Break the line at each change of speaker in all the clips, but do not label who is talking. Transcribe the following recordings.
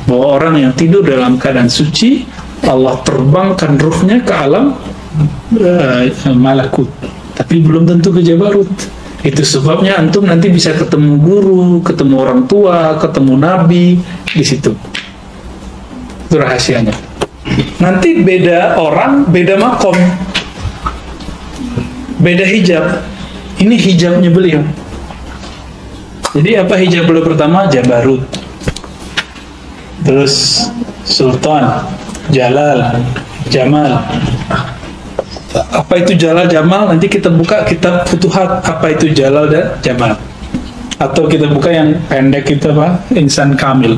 bahwa orang yang tidur dalam keadaan suci, Allah terbangkan ruhnya ke alam malakut, tapi belum tentu ke jabarut. Itu sebabnya antum nanti bisa ketemu guru, ketemu orang tua, ketemu nabi di situ. Itu rahasianya. Nanti beda orang, beda makom, beda hijab. Ini hijabnya beliau. Jadi apa hijab beliau pertama? Jabarut. Terus Sultan, Jalal, Jamal. Apa itu Jalal, Jamal? Nanti kita buka kitab Futuhat. Apa itu Jalal dan Jamal? Atau kita buka yang pendek itu apa? Insan Kamil.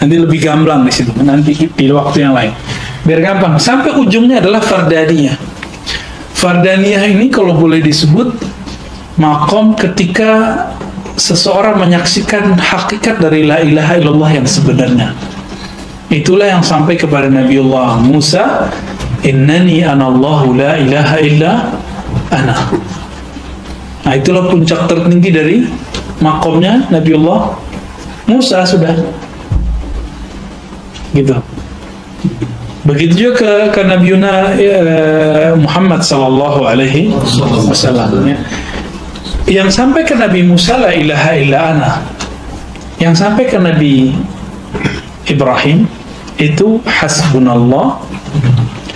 Nanti lebih gamblang di situ. Nanti di waktu yang lain. Biar gampang. Sampai ujungnya adalah Fardaniyah. Fardaniyah ini kalau boleh disebut makom ketika seseorang menyaksikan hakikat dari la ilaha illallah yang sebenarnya. Itulah yang sampai kepada Nabiullah Musa, innani anallahu la ilaha illa ana. Nah, itulah puncak tertinggi dari makomnya Nabiullah Musa sudah. Gitu. Begitu juga ke Nabiuna Muhammad sallallahu alaihi wasallam. Yang sampai ke Nabi Musa la ilaha illa ana. Yang sampai ke Nabi Ibrahim itu hasbunallah.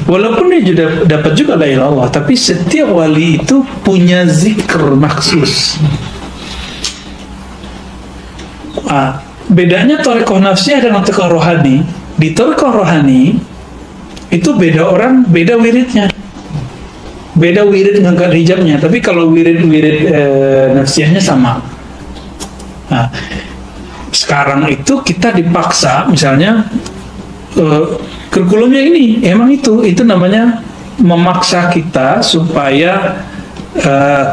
Walaupun dia juga dapat juga la ilaha illallah, tapi setiap wali itu punya zikr maksus. Bedanya thariqah nafsiyah dengan thariqah rohani. Di thariqah rohani itu beda orang, beda wiridnya, beda wirid ngangkat hijabnya. Tapi kalau wirid nafsiyahnya sama. Nah, sekarang itu kita dipaksa, misalnya kurikulumnya ini, emang itu namanya memaksa kita supaya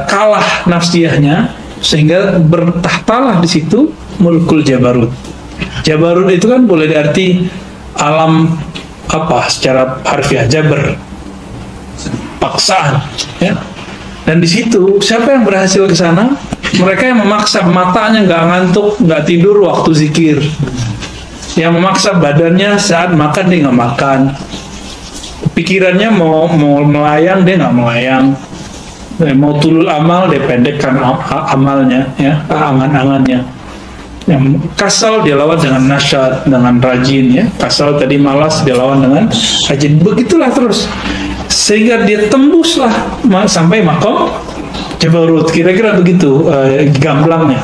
kalah nafsiyahnya, sehingga bertahtalah di situ mulkul jabarut. Jabarut itu kan boleh diarti alam apa secara harfiah, jabar, paksaan, ya. Dan di situ siapa yang berhasil ke sana? Mereka yang memaksa matanya nggak ngantuk, nggak tidur waktu zikir, yang memaksa badannya saat makan dia nggak makan, pikirannya mau melayang dia nggak melayang, mau tulul amal dia pendekkan amalnya, ya, angan-angannya. Yang kasal dia lawan dengan nasyad, dengan rajin, ya. Kasal tadi malas dia lawan dengan rajin. Begitulah terus, sehingga dia tembuslah sampai makom jabarut. Kira-kira begitu gamblangnya.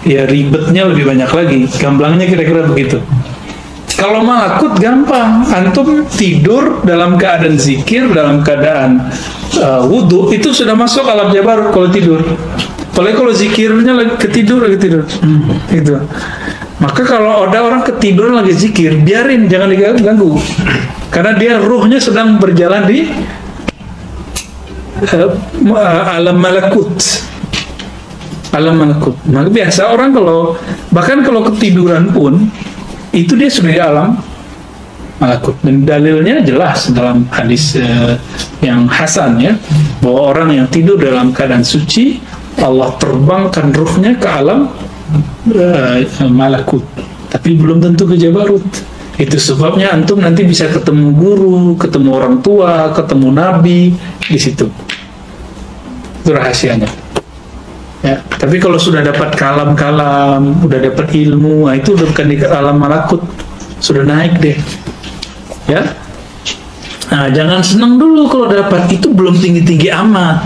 Ya, ribetnya lebih banyak lagi. Gamblangnya kira-kira begitu. Kalau malakut gampang, antum tidur dalam keadaan zikir, dalam keadaan wudhu, itu sudah masuk alam jabarut kalau tidur. Apalagi kalau zikirnya lagi ketidur. Gitu. Maka kalau ada orang ketiduran lagi zikir, biarin, jangan diganggu. Karena dia ruhnya sedang berjalan di alam malakut. Alam malakut. Maka biasa orang bahkan kalau ketiduran pun, itu dia sudah di alam malakut. Dan dalilnya jelas dalam hadis yang hasan, ya, bahwa orang yang tidur dalam keadaan suci, Allah terbangkan ruhnya ke alam malakut, tapi belum tentu ke jabarut. Itu sebabnya antum nanti bisa ketemu guru, ketemu orang tua, ketemu nabi di situ. Itu rahasianya. Ya, tapi kalau sudah dapat kalam-kalam, udah dapat ilmu, nah itu udah bukan di alam malakut, sudah naik deh. Ya. Nah, jangan senang dulu kalau dapat, itu belum tinggi-tinggi amat.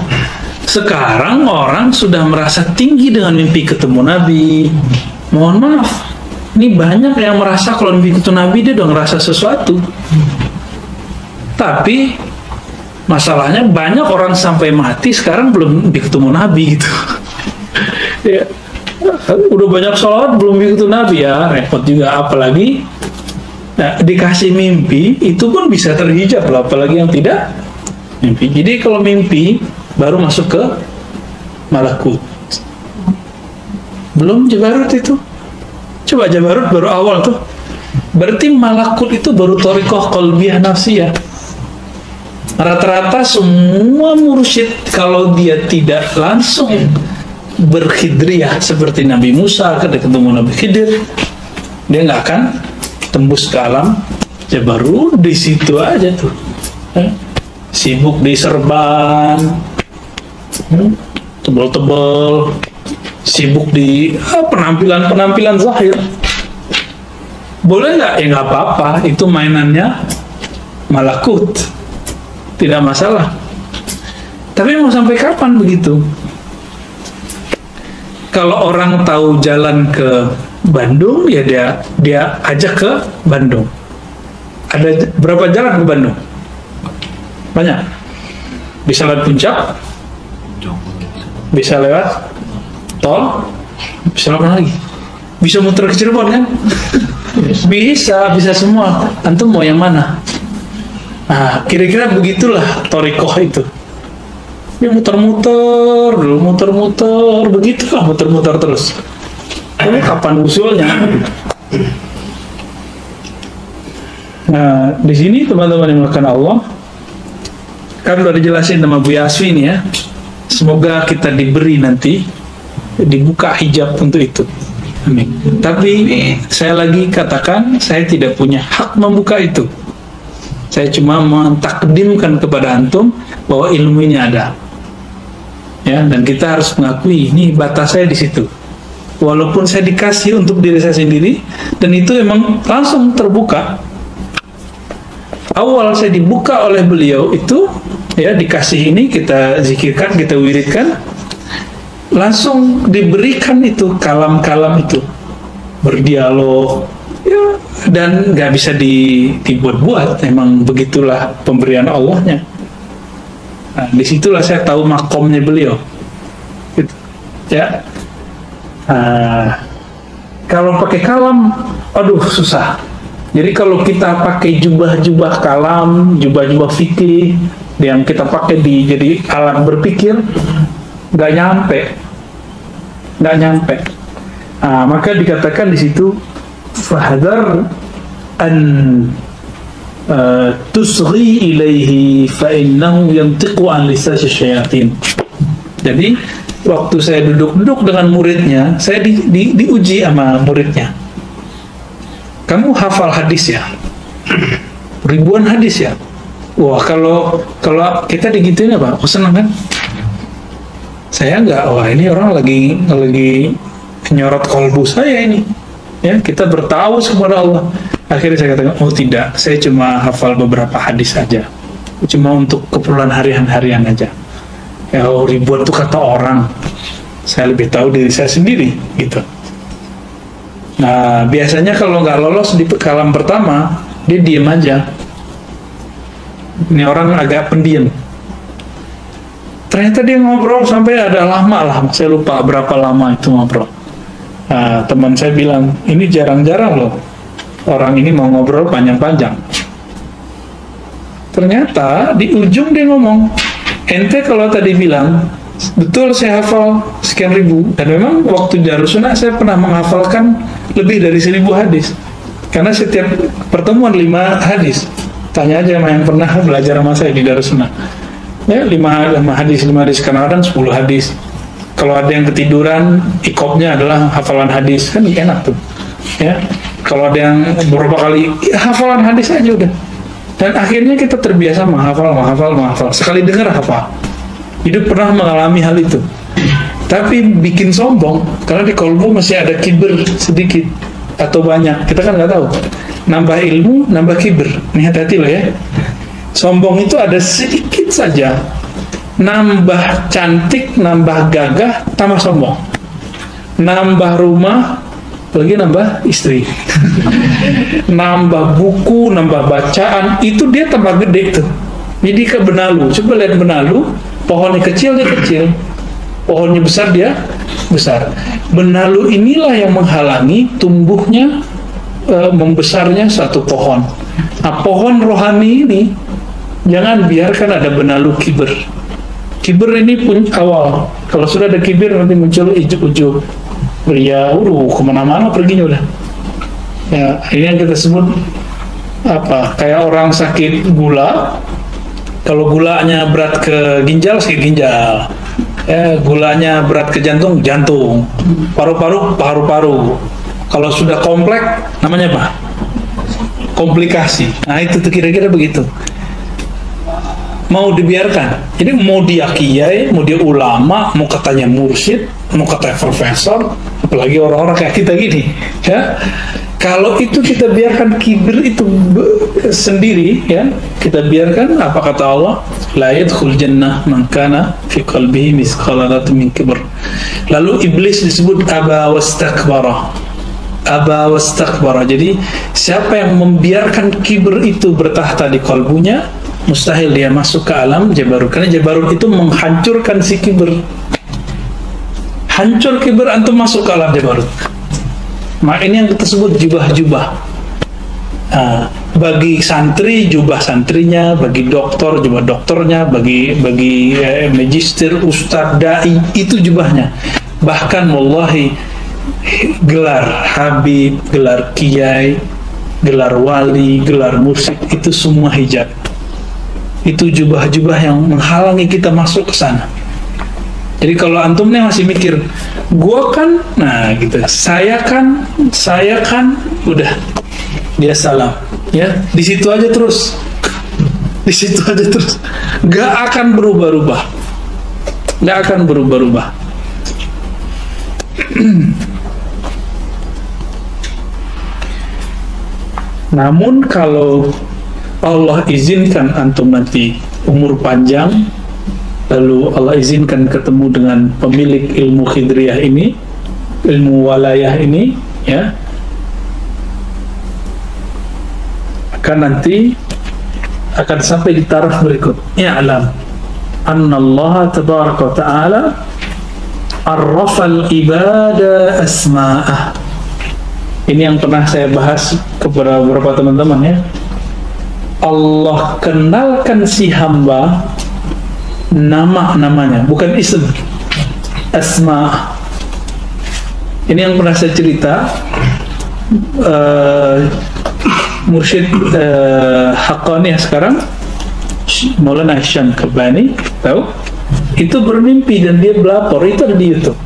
Sekarang orang sudah merasa tinggi dengan mimpi ketemu Nabi. Mohon maaf, ini banyak yang merasa kalau mimpi ketemu Nabi dia udah ngerasa sesuatu. Tapi masalahnya banyak orang sampai mati sekarang belum mimpi ketemu Nabi gitu. Ya, udah banyak sholawat belum mimpi ketemu Nabi, ya repot juga. Apalagi dikasih mimpi itu pun bisa terhijab lah, apalagi yang tidak mimpi. Jadi kalau mimpi baru masuk ke malakut. Belum jabarut itu. Coba jabarut baru awal tuh. Berarti malakut itu baru thariqah qalbiyah nafsiyah. Rata-rata semua mursyid kalau dia tidak langsung berkhidriyah seperti Nabi Musa ketika ketemu Nabi Khidir, dia nggak akan tembus ke alam Jabarut, di situ aja tuh. Sibuk di serban, tebel-tebel, sibuk di penampilan zahir. Boleh nggak? Ya nggak apa-apa, itu mainannya malakut, tidak masalah. Tapi mau sampai kapan begitu? Kalau orang tahu jalan ke Bandung, ya dia ajak ke Bandung. Ada berapa jalan ke Bandung? Banyak. Bisa lewat Puncak, bisa lewat tol, bisa lewat mana lagi? Bisa muter ke Cirebon kan? bisa semua. Antum mau yang mana? Nah, kira-kira begitulah thoriqoh itu. Dia muter-muter dulu, muter-muter, begitulah muter-muter terus. Ini kapan usulnya? Nah, di sini teman-teman yang melakukan Allah, kan udah dijelasin sama Bu Yaswi ini ya. Semoga kita diberi nanti dibuka hijab untuk itu. Amin. Tapi saya lagi katakan, saya tidak punya hak membuka itu. Saya cuma mentakdimkan kepada antum bahwa ilmu ini ada. Ya, dan kita harus mengakui ini batas saya di situ. Walaupun saya dikasih untuk diri saya sendiri, dan itu emang langsung terbuka. Awal saya dibuka oleh beliau itu, ya dikasih ini, kita zikirkan, kita wiridkan, langsung diberikan itu kalam-kalam itu, berdialog, ya, dan nggak bisa dibuat-buat. Emang begitulah pemberian Allahnya. Nah, disitulah saya tahu makomnya beliau, gitu. Ya. Kalau pakai kalam, aduh susah. Jadi kalau kita pakai jubah-jubah kalam, jubah-jubah fikih yang kita pakai jadi alat berpikir, nggak nyampe. Maka dikatakan di situ, fahadar an tusghi ilaihi fa innahu yantiqu an lisasi syayatin. Jadi waktu saya duduk dengan muridnya, saya diuji sama muridnya. Kamu hafal hadis ya? Ribuan hadis ya? Wah, kalau kita digituin apa? Oh, senang kan? Saya enggak. Wah, ini orang lagi nyorot kolbu saya ini. Ya, kita bertawas kepada Allah. Akhirnya saya katakan, oh tidak, saya cuma hafal beberapa hadis saja. Cuma untuk keperluan harian-harian aja. Ya, ribuan itu kata orang. Saya lebih tahu diri saya sendiri, gitu. Nah, biasanya kalau nggak lolos di kalam pertama, dia diem aja. Ini orang agak pendiam. Ternyata dia ngobrol sampai ada lama lah, saya lupa berapa lama itu ngobrol. Nah, teman saya bilang, ini jarang-jarang loh orang ini mau ngobrol panjang-panjang. Ternyata di ujung dia ngomong, ente kalau tadi bilang, betul saya hafal sekian ribu, dan memang waktu di Darussunnah saya pernah menghafalkan lebih dari 1000 hadis, karena setiap pertemuan 5 hadis. Tanya aja sama yang pernah belajar sama saya di Darussunnah. Ya, 5 hadis, kadang-kadang 10 hadis. Kalau ada yang ketiduran, ikopnya adalah hafalan hadis, kan enak tuh. Ya, kalau ada yang beberapa kali ya, hafalan hadis aja udah. Dan akhirnya kita terbiasa menghafal. Sekali dengar hafal. Hidup pernah mengalami hal itu. Tapi bikin sombong, karena di kolbu masih ada kibir sedikit atau banyak. Kita kan nggak tahu. Nambah ilmu, nambah kibir. Ini hati-hati loh ya. Sombong itu ada sedikit saja. Nambah cantik, nambah gagah, tambah sombong. Nambah rumah, lagi nambah istri. Nambah buku, nambah bacaan, itu dia tambah gede tuh. Jadi ke benalu, coba lihat benalu, pohonnya kecil dia kecil, pohonnya besar dia besar. Benalu inilah yang menghalangi tumbuhnya, membesarnya satu pohon. Nah, pohon rohani ini jangan biarkan ada benalu kibir. Kibir ini pun awal. Kalau sudah ada kibir nanti muncul ujub-ujub. Ya, kemana-mana perginya udah. Ya, ini yang kita sebut apa? Kayak orang sakit gula. Kalau gulanya berat ke ginjal, sakit ginjal. Ya, gulanya berat ke jantung, jantung. Paru-paru, paru-paru. Kalau sudah kompleks, namanya apa? komplikasi. Nah itu tuh kira-kira begitu. Mau dibiarkan. Jadi mau dia kiai, mau dia ulama, mau katanya mursyid, mau katanya profesor, apalagi orang-orang kayak kita gini, ya. Kalau itu kita biarkan kibir itu sendiri, ya, kita biarkan, apa kata Allah? La yadkhul jannah man kana fi qalbihi mithqala dzarratin min kibr. Lalu iblis disebut aba wastakbara. Aba wastakbara. Jadi siapa yang membiarkan kibir itu bertahta di kalbunya, mustahil dia masuk ke alam jabarut. Karena jabarut itu menghancurkan si kibir. Hancur kibir, antum masuk ke alam jabarut. Maka ini yang kita sebut jubah-jubah. Bagi santri, jubah santrinya, bagi dokter, jubah dokternya, bagi magister, ustadz, dai, itu jubahnya. Bahkan wallahi, gelar habib, gelar kiai, gelar wali, gelar mursyid, itu semua hijab. Itu jubah-jubah yang menghalangi kita masuk ke sana. Jadi kalau antum nih masih mikir, gua kan, nah gitu, saya kan, udah, dia salam, ya, di situ aja terus, di situ aja terus, gak akan berubah-ubah, gak akan berubah-ubah. Namun kalau Allah izinkan antum nanti umur panjang, lalu Allah izinkan ketemu dengan pemilik ilmu khidriyah ini, ilmu walayah ini, ya, akan nanti akan sampai di taraf berikut. I'lam anna Allah tabaraka wa ta'ala arrafal ibada asma'ah. Ini yang pernah saya bahas kepada beberapa teman-teman, ya. Allah kenalkan si hamba nama-namanya, bukan ism, asma. Ini yang pernah saya cerita, mursyid Haqqani sekarang, Maulana Hisham Kabani, tahu? Itu bermimpi dan dia belapor, itu ada di YouTube,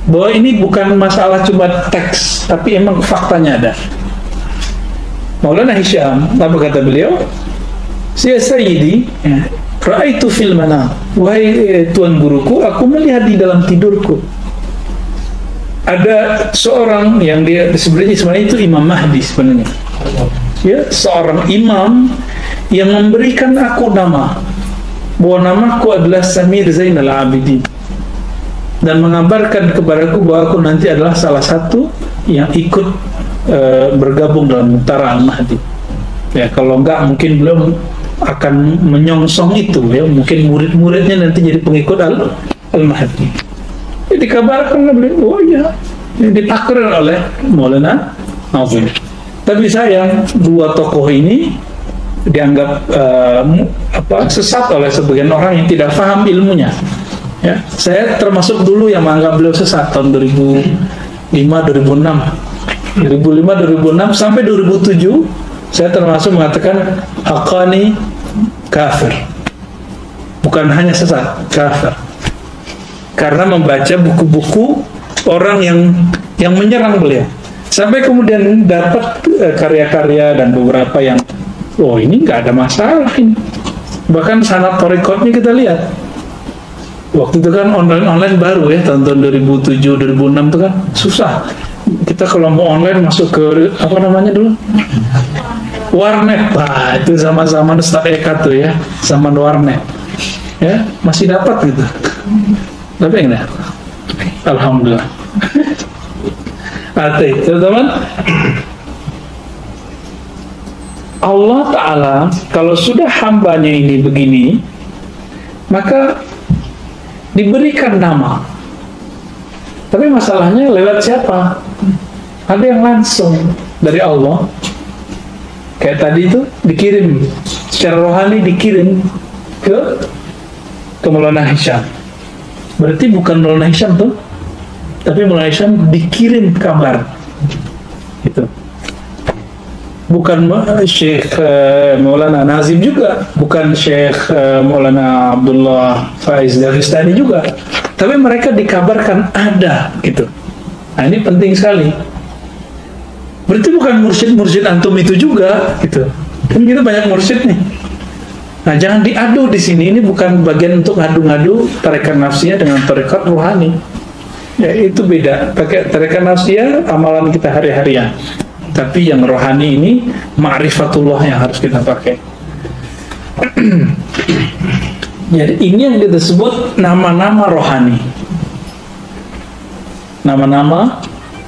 bahwa ini bukan masalah cuma teks, tapi emang faktanya ada. Maulana Hisham, apa kata beliau? Ya Sayyidi, Ra'aitu fil manam, wahai tuan guruku, aku melihat di dalam tidurku ada seorang yang dia sebenarnya itu Imam Mahdi sebenarnya, ya, seorang imam yang memberikan aku nama, bahwa namaku adalah Samir Zainal Abidin, dan mengabarkan kepadaku bahwa aku nanti adalah salah satu yang ikut bergabung dalam Tentara Al-Mahdi. Ya, kalau enggak mungkin belum akan menyongsong itu, ya, mungkin murid-muridnya nanti jadi pengikut Al-Mahdi. Jadi dikabarkan oh ya, ditakrir oleh Maulana Nazim. Tapi sayang, dua tokoh ini dianggap sesat oleh sebagian orang yang tidak paham ilmunya. Ya, saya termasuk dulu yang menganggap beliau sesat tahun 2005, 2006 sampai 2007. Saya termasuk mengatakan Haqqani kafir, bukan hanya sesat, kafir, karena membaca buku-buku orang yang menyerang beliau, sampai kemudian dapat karya-karya dan beberapa yang ini nggak ada masalah ini. Bahkan sanad thariqatnya kita lihat, waktu itu kan online baru, ya, tahun 2007 2006 itu kan susah. Kita kalau mau online masuk ke apa namanya dulu, warnet. Nah, itu sama-sama Ustaz Eka tuh, ya, sama warnet, ya, masih dapat gitu. Tapi enggak, alhamdulillah. Teman-teman, Allah Ta'ala kalau sudah hambanya ini begini, maka diberikan nama. Tapi masalahnya lewat siapa? Ada yang langsung dari Allah, kayak tadi itu dikirim secara rohani, dikirim ke Maulana Hisham. Berarti bukan Maulana Hisham tuh, tapi Maulana Hisham dikirim kabar gitu. Bukan Syekh Maulana Nazim juga, bukan Syekh Maulana Abdullah Faiz Daristani juga, tapi mereka dikabarkan ada gitu. Nah, ini penting sekali. Berarti bukan mursyid antum itu juga, gitu. Kan kita banyak mursyid nih. Nah, jangan diadu di sini. Ini bukan bagian untuk ngadu-ngadu tarekat nafsiyah dengan tarekat rohani. Ya, itu beda. Tarekat nafsiyah amalan kita hari-harian. Tapi yang rohani ini ma'rifatullah yang harus kita pakai. Jadi ini yang kita sebut nama-nama rohani. Nama-nama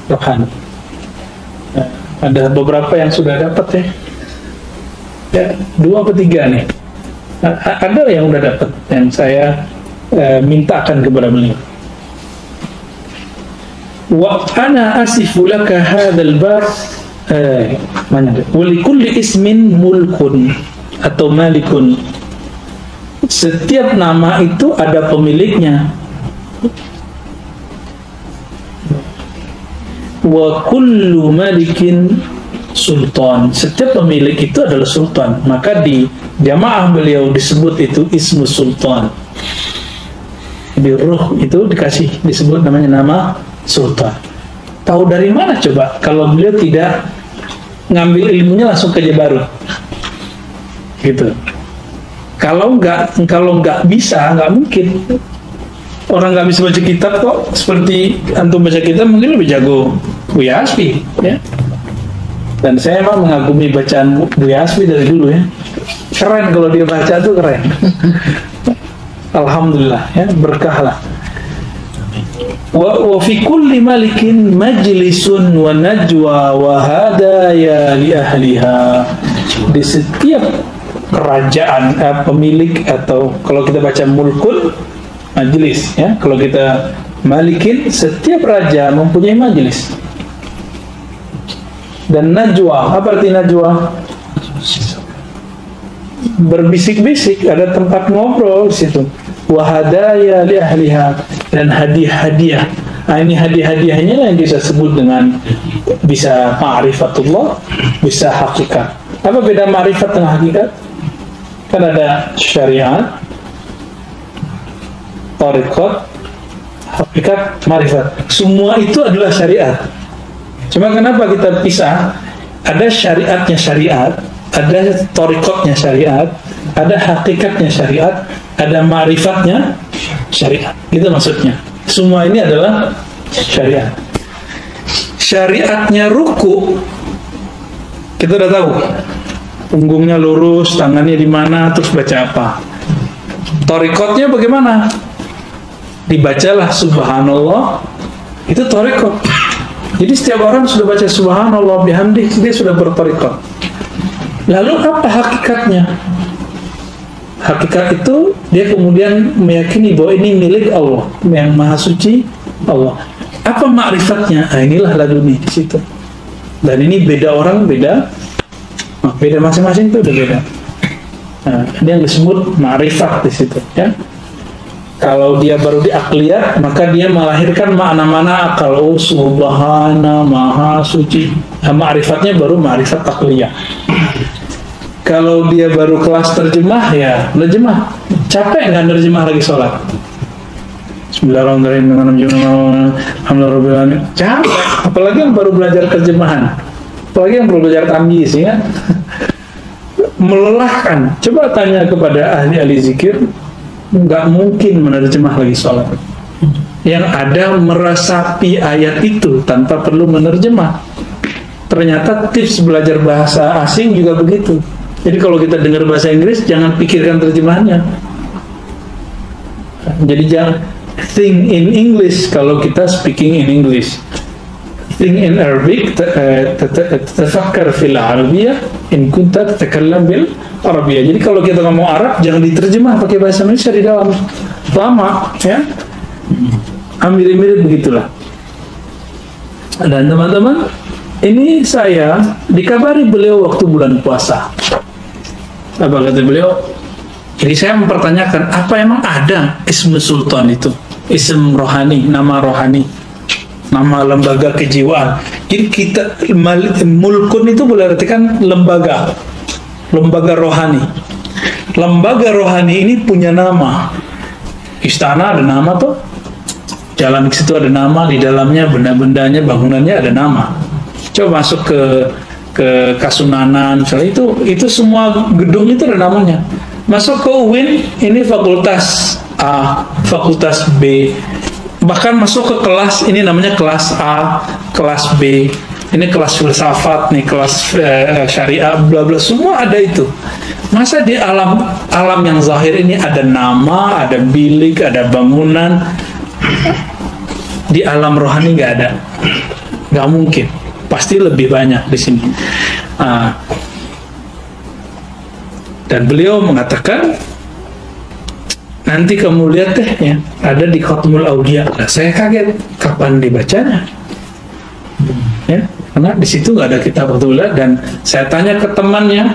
rohani. Nah, ada beberapa yang sudah dapat ya. Ya, 2 atau 3 nih. Ada yang udah dapat yang saya mintakan kepada beliau. Wa ana asifu laka hadzal bab mana dia? Wa likulli ismin mulkun atau malikun. Setiap nama itu ada pemiliknya. Wa kullu malikin sultan. Setiap pemilik itu adalah sultan. Maka di jamaah beliau disebut itu ismu sultan. Di ruh itu disebut namanya nama sultan. Tahu dari mana coba? Kalau beliau tidak ngambil ilmunya langsung ke Jabarut, gitu. Kalau nggak bisa, nggak mungkin. Orang nggak bisa baca kitab kok. Seperti antum baca kitab mungkin lebih jago Buya Hasbi, ya. Dan saya emang mengagumi bacaan Buya Hasbi dari dulu ya. Keren kalau dia baca tuh keren. Alhamdulillah ya, berkah lah. Wa fi kulli malikin majlisun wa najwa wa hadaya li ahliha. Di setiap kerajaan pemilik, atau kalau kita baca mulkun majlis ya, kalau kita malikin, setiap raja mempunyai majlis. Dan najwa, apa arti najwa? Berbisik-bisik, ada tempat ngobrol di situ. Wahadaya li ahliha, dan hadiah-hadiah. Nah, ini hadiah-hadiahnya yang bisa sebut dengan bisa ma'rifatullah, bisa hakikat. Apa beda ma'rifat dengan hakikat? Kan ada syariat, tariqat, hakikat, ma'rifat. Semua itu adalah syariat. Cuma kenapa kita pisah? Ada syariatnya syariat, ada tariqatnya syariat, ada hakikatnya syariat, ada ma'rifatnya syariat. Itu maksudnya. Semua ini adalah syariat. Syariatnya ruku, kita udah tahu. Punggungnya lurus, tangannya di mana, terus baca apa. Tariqatnya bagaimana? Dibacalah subhanallah, itu tariqat. Jadi setiap orang sudah baca subhanallah bihamdih, dia sudah bertariqat. Lalu apa hakikatnya? Hakikat itu dia kemudian meyakini bahwa ini milik Allah, yang maha suci Allah. Apa ma'rifatnya? Nah, inilah laduni di situ. Dan ini beda orang, beda masing-masing itu udah beda. Nah, ini yang disebut ma'rifat di situ, ya. Kalau dia baru di akliyat, maka dia melahirkan makna-makna akal. Oh, subhana, maha suci. Nah, ma'rifatnya baru ma'rifat akliyah. Kalau dia baru kelas terjemah, ya terjemah. Capek nggak terjemah lagi sholat? Bismillahirrahmanirrahim. Capek. Apalagi yang baru belajar terjemahan. Apalagi yang baru belajar tamyiz, ya. Melelahkan. Coba tanya kepada ahli-ahli zikir, nggak mungkin menerjemah lagi sholat. Yang ada meresapi ayat itu tanpa perlu menerjemah. Ternyata tips belajar bahasa asing juga begitu. Jadi kalau kita dengar bahasa Inggris, jangan pikirkan terjemahannya. Jadi jangan think in English kalau kita speaking in English. Think in Arabic, tafakkar fil Arabiyyah in kunta tatakallam bil Arabiyyah. Jadi kalau kita ngomong Arab, jangan diterjemah pakai bahasa Indonesia di dalam. Lama, ya. Mirip-mirip begitulah. Dan teman-teman, ini saya dikabari beliau waktu bulan puasa. Apa kata beliau? Jadi saya mempertanyakan, apa emang ada ism sultan itu? Ism rohani, nama rohani, nama lembaga kejiwaan. Jadi kita, mulkun itu boleh artikan lembaga rohani. Lembaga rohani ini punya nama. Istana ada nama tuh, jalan ke situ ada nama, di dalamnya benda-bendanya, bangunannya ada nama. Coba masuk ke Kasunanan, misalnya itu semua gedung itu ada namanya. Masuk ke UIN, ini fakultas A, fakultas B. Bahkan masuk ke kelas, ini namanya kelas A, kelas B. Ini kelas filsafat nih, kelas syariah, bla bla, semua ada itu. Masa di alam yang zahir ini ada nama, ada bilik, ada bangunan, di alam rohani nggak ada, nggak mungkin. Pasti lebih banyak di sini. Dan beliau mengatakan, nanti kamu lihat deh ya, ada di Khatmul Aulia. Nah, saya kaget kapan dibacanya, ya, karena di situ nggak ada kitab Khatmul Aulia. Dan saya tanya ke temannya,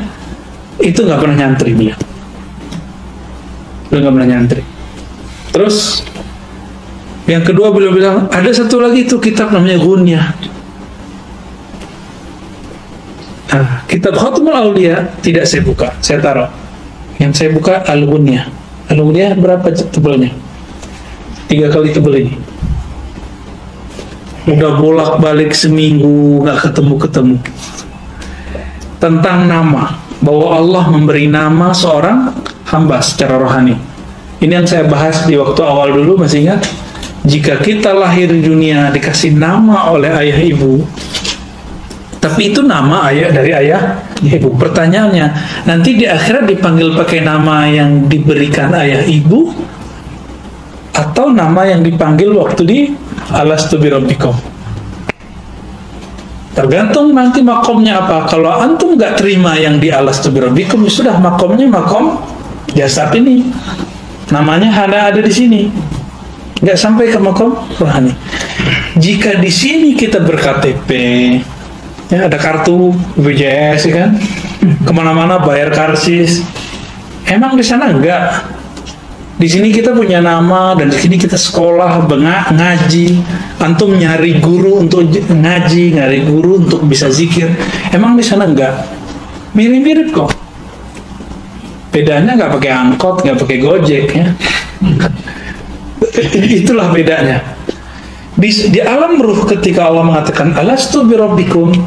itu nggak pernah nyantri beliau. Beliau nggak pernah nyantri. Terus yang kedua beliau bilang, ada satu lagi itu kitab namanya Ghunyah. Nah, kitab Khatmul Aulia tidak saya buka, saya taruh. Yang saya buka Al-Ghunyah. Al-Ghunyah berapa tebalnya? 3 kali tebal ini. Udah bolak-balik seminggu nggak ketemu. Tentang nama, bahwa Allah memberi nama seorang hamba secara rohani. Ini yang saya bahas di waktu awal dulu, masih ingat? Jika kita lahir di dunia dikasih nama oleh ayah ibu, tapi itu nama dari ayah ibu. Pertanyaannya, nanti di akhirat dipanggil pakai nama yang diberikan ayah ibu atau nama yang dipanggil waktu di alastu birabbikum? Tergantung nanti makomnya apa. Kalau antum nggak terima yang di alastu birabbikum, sudah makomnya makom jasad ini. Namanya hanya ada di sini, nggak sampai ke makom rohani. Jika di sini kita ber-KTP, ya, ada kartu BPJS, ya kan, kemana-mana bayar karsis. Emang di sana enggak? Di sini kita punya nama, dan di sini kita sekolah, ngaji. Antum nyari guru untuk ngaji, nyari guru untuk bisa zikir. Emang di sana enggak? Mirip-mirip kok. Bedanya nggak pakai angkot, nggak pakai gojek, ya. Itulah bedanya. Di alam ruh, ketika Allah mengatakan alastu birabbikum,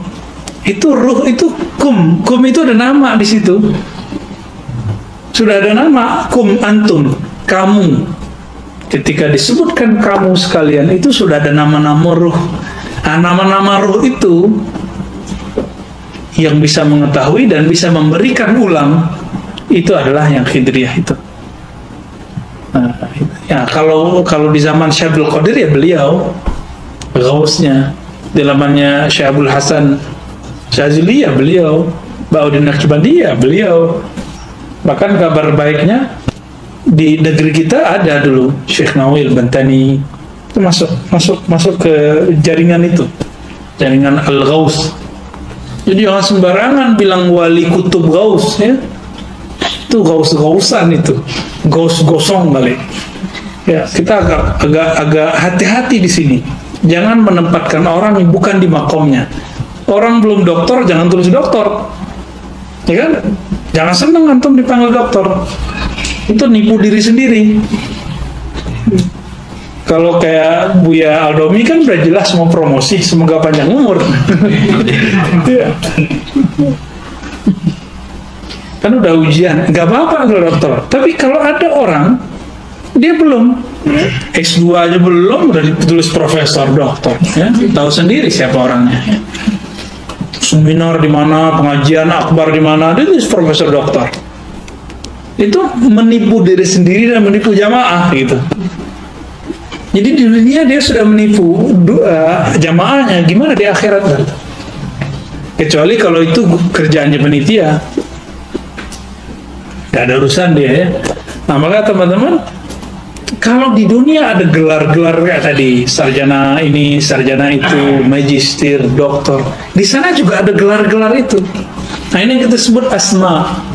itu ruh itu kum itu ada nama di situ. Sudah ada nama, kum antum, kamu. Ketika disebutkan kamu sekalian, itu sudah ada nama-nama ruh. Nah, nama-nama ruh itu yang bisa mengetahui dan bisa memberikan ulang, itu adalah yang khidriyah itu. Nah, ya, kalau di zaman Syekh Abdul Qadir, ya beliau gausnya. Di zamannya Syekh Abdul Hasan Syazili, ya beliau. Ba'udin Naqsyabandi, ya beliau. Bahkan kabar baiknya di negeri kita ada dulu Syekh Nawil Bantani, itu masuk ke jaringan itu, jaringan Al-Ghaus. Jadi jangan sembarangan bilang wali kutub Ghaus, ya. Itu gaus-gausan, itu gaus-gosong kali. Ya, kita agak hati-hati di sini. Jangan menempatkan orang yang bukan di makomnya. Orang belum doktor, jangan tulis doktor, ya kan? Jangan seneng antum dipanggil doktor. Itu nipu diri sendiri. Kalau kayak Buya Aldomi kan udah jelas mau promosi, semoga panjang umur. Ya. Kan udah ujian, nggak apa-apa kalau dokter. Tapi kalau ada orang, dia belum S2 aja belum, udah ditulis profesor, dokter, ya, tahu sendiri siapa orangnya. Seminar di mana, pengajian akbar di mana, dia tulis profesor dokter. Itu menipu diri sendiri dan menipu jamaah, gitu. Jadi di dunia dia sudah menipu jamaahnya, gimana di akhirat kan? Kecuali kalau itu kerjaannya penitia. Gak ada urusan dia, ya. Nah, maka teman-teman, kalau di dunia ada gelar-gelar kayak tadi, sarjana ini, sarjana itu, magister, doktor, di sana juga ada gelar-gelar itu. Nah, ini yang kita sebut asma.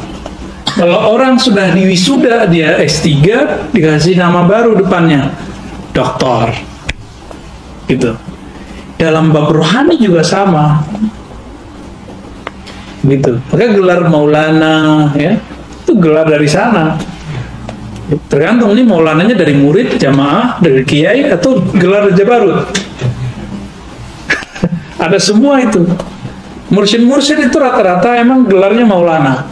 Kalau orang sudah diwisuda, dia S3, dikasih nama baru depannya, doktor, gitu. Dalam bab rohani juga sama, gitu. Maka gelar Maulana, ya, itu gelar dari sana. Tergantung ini maulananya dari murid, jamaah, dari kiai, atau gelar Jabarut. Ada semua itu. Mursyid-mursyid itu rata-rata emang gelarnya Maulana.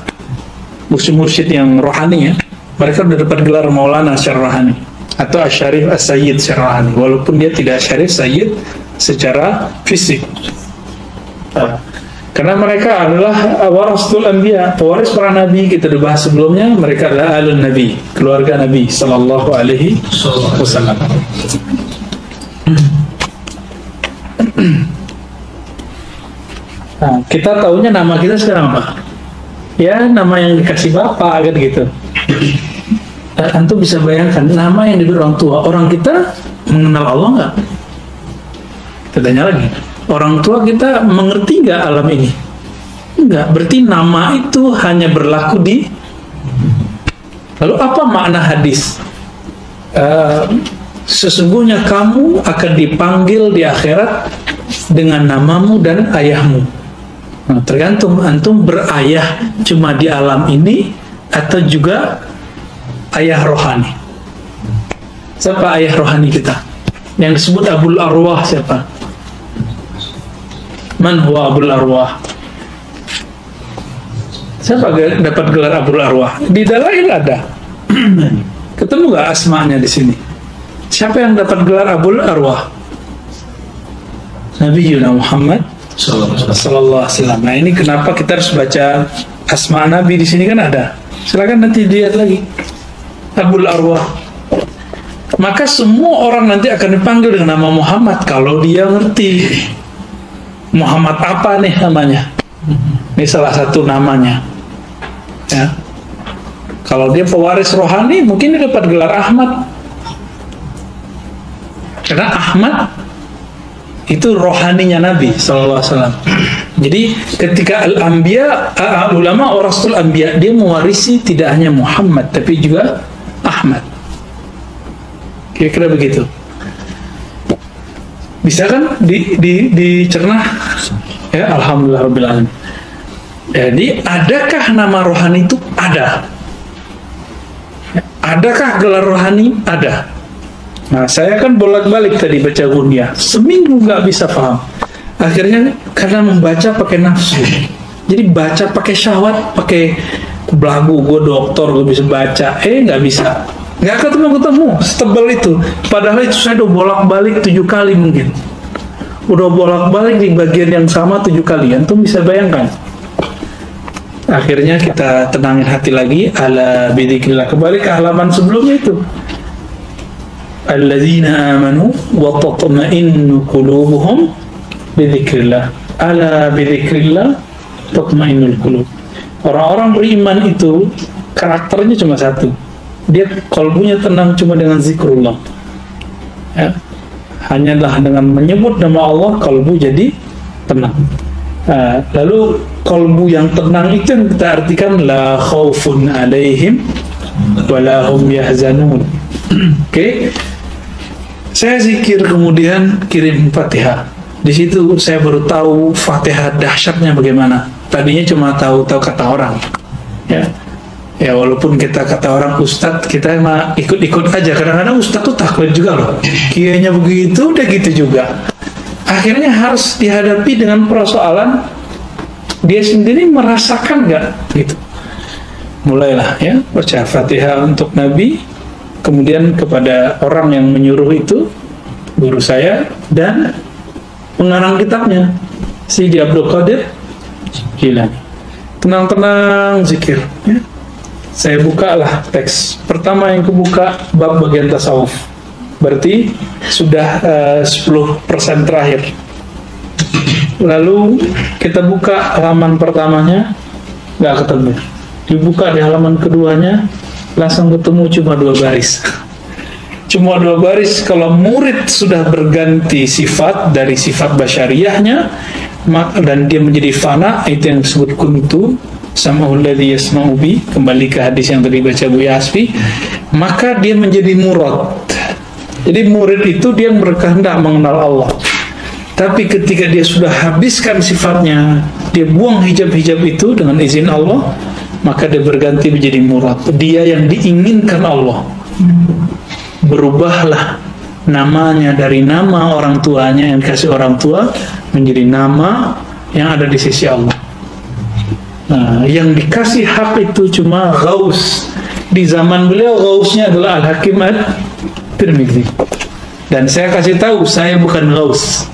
Mursyid-mursyid yang rohani ya, mereka udah dapat gelar Maulana secara rohani, atau Asyarif As-Sayyid secara rohani, walaupun dia tidak Asyarif Sayyid secara fisik. Karena mereka adalah warasatul anbiya, pewaris para nabi. Kita udah bahas sebelumnya, mereka adalah alun nabi, keluarga Nabi sallallahu alaihi wasallam. Nah, kita tahunya nama kita sekarang apa? Ya, nama yang dikasih bapak kan gitu. Antum bisa bayangkan nama yang diberi orang tua. Orang kita mengenal Allah nggak? Kita tanya lagi. Orang tua kita mengerti nggak alam ini? Enggak. Berarti nama itu hanya berlaku di. Lalu apa makna hadis? Sesungguhnya kamu akan dipanggil di akhirat dengan namamu dan ayahmu. Nah, tergantung antum berayah cuma di alam ini atau juga ayah rohani. Siapa ayah rohani kita? Yang disebut Abul Arwah siapa? Man huwa Abul Arwah? Siapa dapat gelar Abul Arwah? Di Dalail ada. Ketemu nggak asmanya di sini? Siapa yang dapat gelar Abul Arwah? Nabi Muhammad Sallallahu Alaihi Wasallam. Nah, ini kenapa kita harus baca asma Nabi di sini kan ada. Silakan nanti lihat lagi. Abul Arwah. Maka semua orang nanti akan dipanggil dengan nama Muhammad kalau dia ngerti. Muhammad apa nih namanya? Ini salah satu namanya. Ya. Kalau dia pewaris rohani, mungkin dia dapat gelar Ahmad. Karena Ahmad itu rohaninya Nabi Sallallahu Alaihi Wasallam. Jadi ketika al-anbiya, ulama warasatul anbiya, dia mewarisi tidak hanya Muhammad tapi juga Ahmad. Kira-kira begitu. Bisa kan dicerna? Ya, alhamdulillah rabbil alamin. Jadi adakah nama rohani itu? Ada. Adakah gelar rohani? Ada. Nah, saya kan bolak-balik tadi baca Gunyah, seminggu nggak bisa paham. Akhirnya karena membaca pakai nafsu, jadi baca pakai syahwat, pakai belagu. Gue dokter, gue bisa baca, nggak bisa, nggak ketemu, setebal itu. Padahal itu saya udah bolak-balik 7 kali mungkin, udah bolak-balik di bagian yang sama 7 kali. Antum bisa bayangkan. Akhirnya kita tenangin hati lagi, ala bidzikrillah, kembali ke halaman sebelumnya itu. Alladzina amanu wa tatma'innu qulubuhum bidzikrillah. Ala bidzikrillah tatma'innul qulub. Orang-orang beriman itu karakternya cuma satu. Dia kalbunya tenang cuma dengan zikrullah. Ya. Hanyalah dengan menyebut nama Allah kalbu jadi tenang. Lalu kalbu yang tenang itu yang kita artikan la khaufun alaihim wa la hum yahzanun. Oke. Saya zikir kemudian kirim Fatihah. Di situ saya baru tahu Fatihah dahsyatnya bagaimana. Tadinya cuma tahu kata orang. Ya walaupun kita kata orang ustadz, kita emang ikut-ikut aja. Kadang-kadang ustadz tuh takut juga loh. Kiainya begitu, udah gitu juga. Akhirnya harus dihadapi dengan persoalan dia sendiri merasakan nggak gitu. Mulailah ya baca Fatihah untuk Nabi. Kemudian kepada orang yang menyuruh itu, guru saya dan pengarang kitabnya, Sidi Abdul Qadir Jilani. Tenang-tenang zikir. Ya. Saya bukalah teks. Pertama yang kebuka bab bagian tasawuf. Berarti sudah 10% terakhir. Lalu kita buka halaman pertamanya, nggak ketemu. Dibuka di halaman keduanya, langsung ketemu cuma 2 baris. Cuma 2 baris. Kalau murid sudah berganti sifat dari sifat basyariyahnya dan dia menjadi fana, itu yang disebut kuntu sama'ul ladzi yasma'u bi, kembali ke hadis yang tadi baca Bu Yasfi, maka dia menjadi murad. Jadi murid itu dia yang berkehendak mengenal Allah. Tapi ketika dia sudah habiskan sifatnya, dia buang hijab-hijab itu dengan izin Allah, maka dia berganti menjadi murad. Dia yang diinginkan Allah. Berubahlah namanya dari nama orang tuanya yang dikasih orang tua menjadi nama yang ada di sisi Allah. Nah, yang dikasih hak itu cuma Ghaus. Di zaman beliau Ghausnya adalah Al-Hakim At-Tirmidzi. Dan saya kasih tahu saya bukan Ghaus.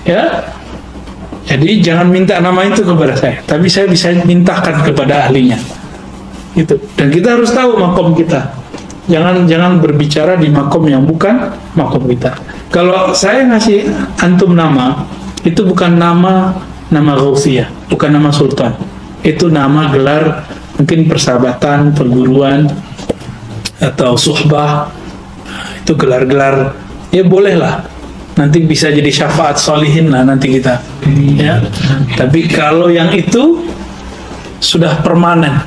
Ya. Jadi jangan minta nama itu kepada saya, tapi saya bisa mintakan kepada ahlinya. Itu. Dan kita harus tahu makom kita. Jangan berbicara di makom yang bukan makom kita. Kalau saya ngasih antum nama, itu bukan nama Ghausiyah, bukan nama sultan. Itu nama gelar mungkin persahabatan, perguruan atau suhbah. Itu gelar-gelar ya bolehlah. Nanti bisa jadi syafaat solihin lah nanti kita. Ya. Tapi kalau yang itu sudah permanen,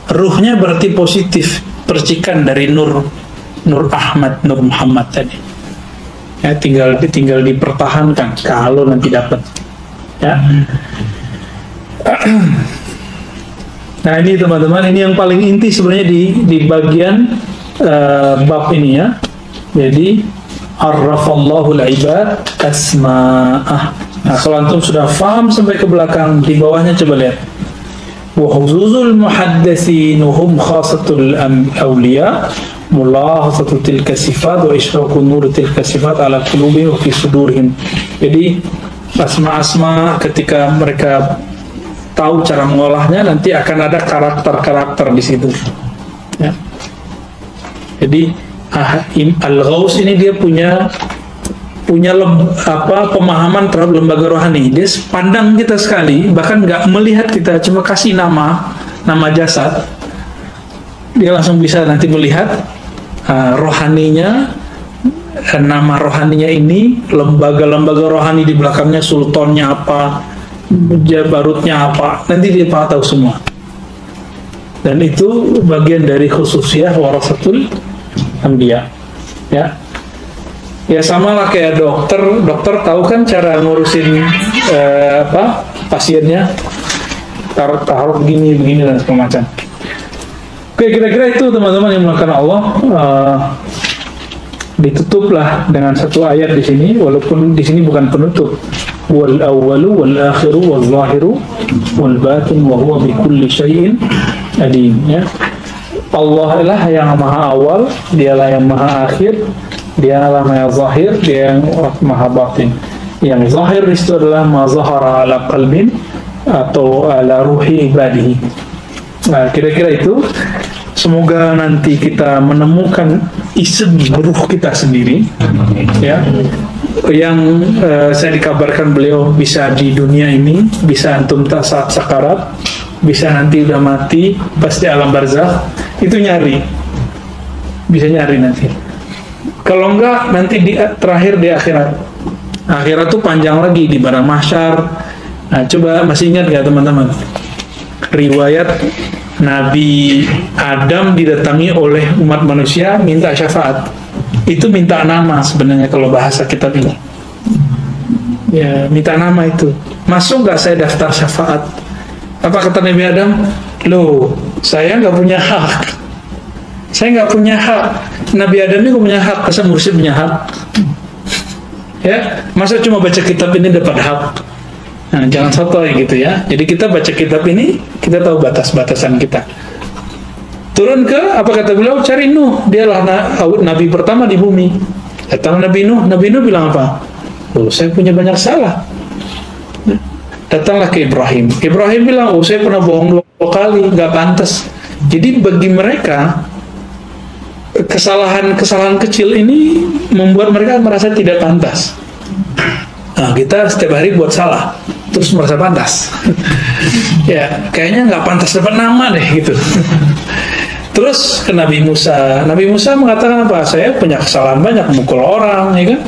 ruhnya berarti positif. Percikan dari Nur Ahmad, Nur Muhammad tadi. Ya, tinggal dipertahankan kalau nanti dapat. Ya. Nah ini teman-teman, ini yang paling inti sebenarnya di bagian bab ini ya. Jadi arrafallahu al-ibad asma'ah. Nah kalau antum sudah paham sampai ke belakang, di bawahnya coba lihat. وخصوص المحدثين هم خاصة الأولياء ملاحظة تلك الصفات وإشراق نور تلك الصفات على قلوبهم وفي صدورهم. Jadi asma-asma ketika mereka tahu cara mengolahnya nanti akan ada karakter-karakter di situ. Ya. Jadi Al-Ghaus ini dia punya pemahaman terhadap lembaga rohani. Dia pandang kita sekali, bahkan nggak melihat kita, cuma kasih nama jasad, dia langsung bisa nanti melihat rohaninya, nama rohaninya ini, lembaga-lembaga rohani di belakangnya, sultannya apa, jabarutnya apa, nanti dia tahu semua. Dan itu bagian dari khususiyah warasatul anbiya. Ya. Ya sama lah kayak dokter tahu kan cara ngurusin pasiennya, taruh begini dan semacam. Oke, kira-kira itu teman-teman yang melakukan Allah. Ditutuplah dengan satu ayat di sini, walaupun di sini bukan penutup. Wal awwalu wal akhiru wal zahiru wal batin wa huwa bi kulli syai'in alim. Ya. Allah lah yang maha awal, dialah yang maha akhir. Dia adalah maha zahir, dia yang maha batin. Yang zahir itu adalah ma zahara ala qalbin atau ala ruhi ibadihi. Nah, kira-kira itu. Semoga nanti kita menemukan isem ruh kita sendiri, ya. Yang saya dikabarkan beliau bisa di dunia ini, bisa antum tak saat sakarat, bisa nanti udah mati, pas di alam barzakh, itu nyari, bisa nyari nanti. Kalau enggak nanti terakhir di akhirat. Akhirat tuh panjang lagi di padang mahsyar. Nah, coba masih ingat gak teman-teman? Riwayat Nabi Adam didatangi oleh umat manusia minta syafaat. Itu minta nama sebenarnya kalau bahasa kitab ini. Ya, minta nama itu. Masuk nggak saya daftar syafaat? Apa kata Nabi Adam? Loh, saya nggak punya hak. Saya nggak punya hak. Nabi Adam ini punya hak, masa mursyid punya hak? Ya, masa cuma baca kitab ini dapat hak? Nah, jangan sotoy gitu ya. Jadi kita baca kitab ini, kita tahu batas-batasan kita. Turun ke, apa kata beliau? Cari Nuh. Dialah nabi pertama di bumi. Datang Nabi Nuh bilang apa? Oh, saya punya banyak salah. Datanglah ke Ibrahim. Ibrahim bilang, oh saya pernah bohong 2 kali, nggak pantas. Jadi bagi mereka kesalahan kecil ini membuat mereka merasa tidak pantas. Nah, kita setiap hari buat salah, terus merasa pantas. Ya, kayaknya nggak pantas dapat nama deh gitu. Terus ke Nabi Musa mengatakan apa? Saya punya kesalahan banyak, mukul orang, ya kan?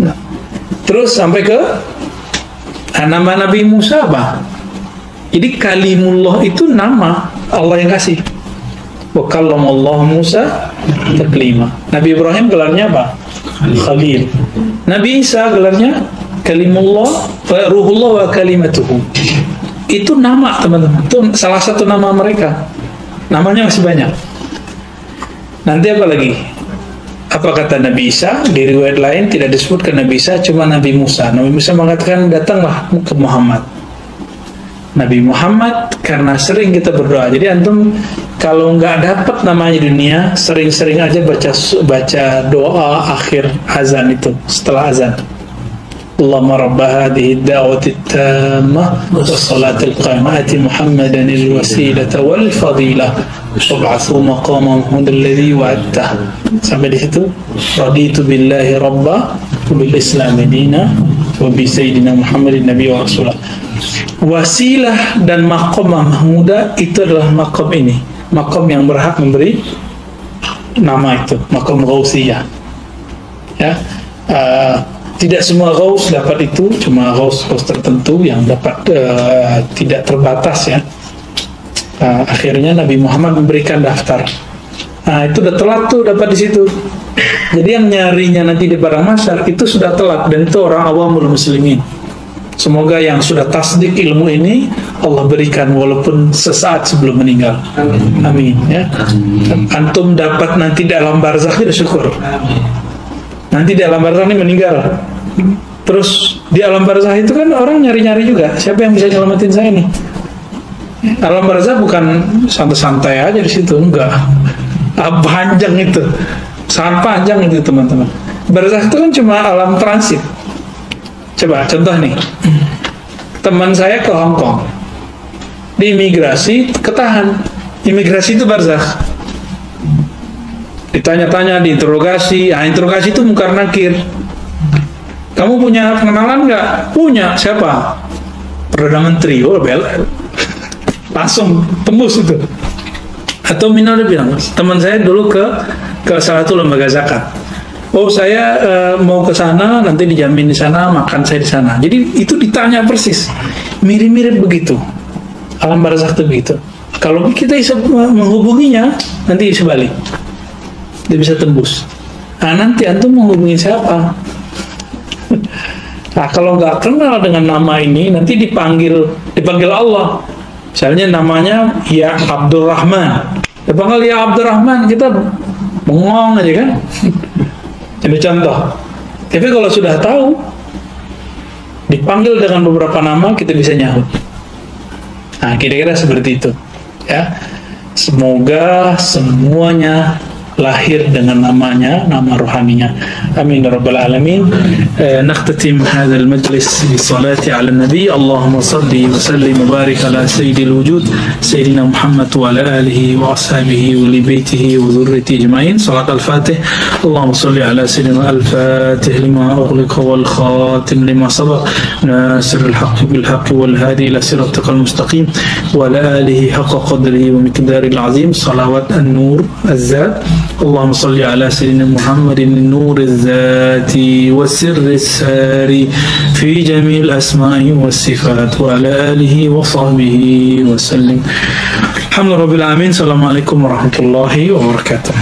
Nah, terus sampai ke nama Nabi Musa apa? Jadi Kalimullah itu nama Allah yang kasih. Wa kallamallahu Musa taklima. Nabi Ibrahim gelarnya apa? Khalil. Nabi Isa gelarnya Kalimullah, Ruhullah wa kalimatuhu. Itu nama teman-teman. Itu salah satu nama mereka. Namanya masih banyak. Nanti apa lagi? Apa kata Nabi Isa? Di riwayat lain tidak disebutkan Nabi Isa, cuma Nabi Musa. Nabi Musa mengatakan, datanglah ke Muhammad. Nabi Muhammad, karena sering kita berdoa. Jadi antum kalau nggak dapat namanya di dunia, sering-sering aja baca doa akhir azan itu, setelah azan. Allahumma rabba hadhihi ad-da'wati at-tammah was-salati al-qa'imah ati Muhammadan al-wasilata wal-fadilah wab'athu maqama Muhammadin alladhi wa'adtah. Sampai di situ, raditu billahi rabba wa bil islami dina wa bi sayyidina Muhammadin nabiy wa rasulah. Wasilah dan maqam mahmuda itu adalah maqam ini, maqam yang berhak memberi nama itu, maqam ghausiyah. Ya, tidak semua ghaus dapat itu, cuma ghaus tertentu yang dapat, tidak terbatas ya. Akhirnya Nabi Muhammad memberikan daftar. Nah, itu udah telat tuh dapat di situ. Jadi yang nyarinya nanti di padang mahsyar itu sudah telat, dan itu orang awamul muslimin. Semoga yang sudah tasdik ilmu ini Allah berikan walaupun sesaat sebelum meninggal. Amin ya. Antum dapat nanti dalam barzakh, sudah syukur. Nanti di alam barzakh ini meninggal. Terus di alam barzakh itu kan orang nyari-nyari juga, siapa yang bisa nyelamatin saya nih? Alam barzakh bukan santai-santai aja di situ, enggak. Panjang itu, sangat panjang itu teman-teman. Barzakh itu kan cuma alam transit. Coba contoh nih, teman saya ke Hong Kong, di imigrasi ketahan. Imigrasi itu barzakh. Ditanya-tanya, diinterogasi. Interogasi itu mungkar nakir. Kamu punya kenalan nggak? Punya. Siapa? Perdana Menteri. Oh, langsung tembus itu. Atau Mina udah bilang, teman saya dulu ke salah satu lembaga zakat. Oh, saya mau ke sana, nanti dijamin di sana, makan saya di sana. Jadi itu ditanya persis. Mirip-mirip begitu. Alam barzakh itu begitu. Kalau kita bisa menghubunginya, nanti bisa balik. Dia bisa tembus. Nah, nanti antum menghubungi siapa? Nah, kalau nggak kenal dengan nama ini, nanti dipanggil Allah. Misalnya namanya ya Abdurrahman. Dipanggil ya Abdurrahman, kita bengong aja kan? Jadi contoh. Tapi kalau sudah tahu, dipanggil dengan beberapa nama, kita bisa nyahut. Nah, kira-kira seperti itu. Ya, semoga semuanya lahir dengan namanya, nama rohaninya. Amin ya rabbal alamin. Nakhtatim hadzal majlis bi salati ala nabi. Allahumma salli wa sallim wa barik ala sayyidil wujud sayyidina Muhammad wa ala alihi wa ashabihi wa li baitihi wa dhurriyyatihi ajma'in. Salat al-Fatih. Allahumma salli ala sayyidina al-Fatih lima ughliqa wal khatim lima sabaq nasir al-haqq bil haqq wal hadi ila siratikal mustaqim wa ala alihi haqqa qadrihi wa miqdaril azim. Salawat an-nur az-zat. اللهم صل على سيدنا محمد النور الذاتي والسر الساري في جميع الأسماء والصفات وعلى آله وصحبه وسلم. الحمد لله رب العالمين. السلام عليكم ورحمة الله وبركاته.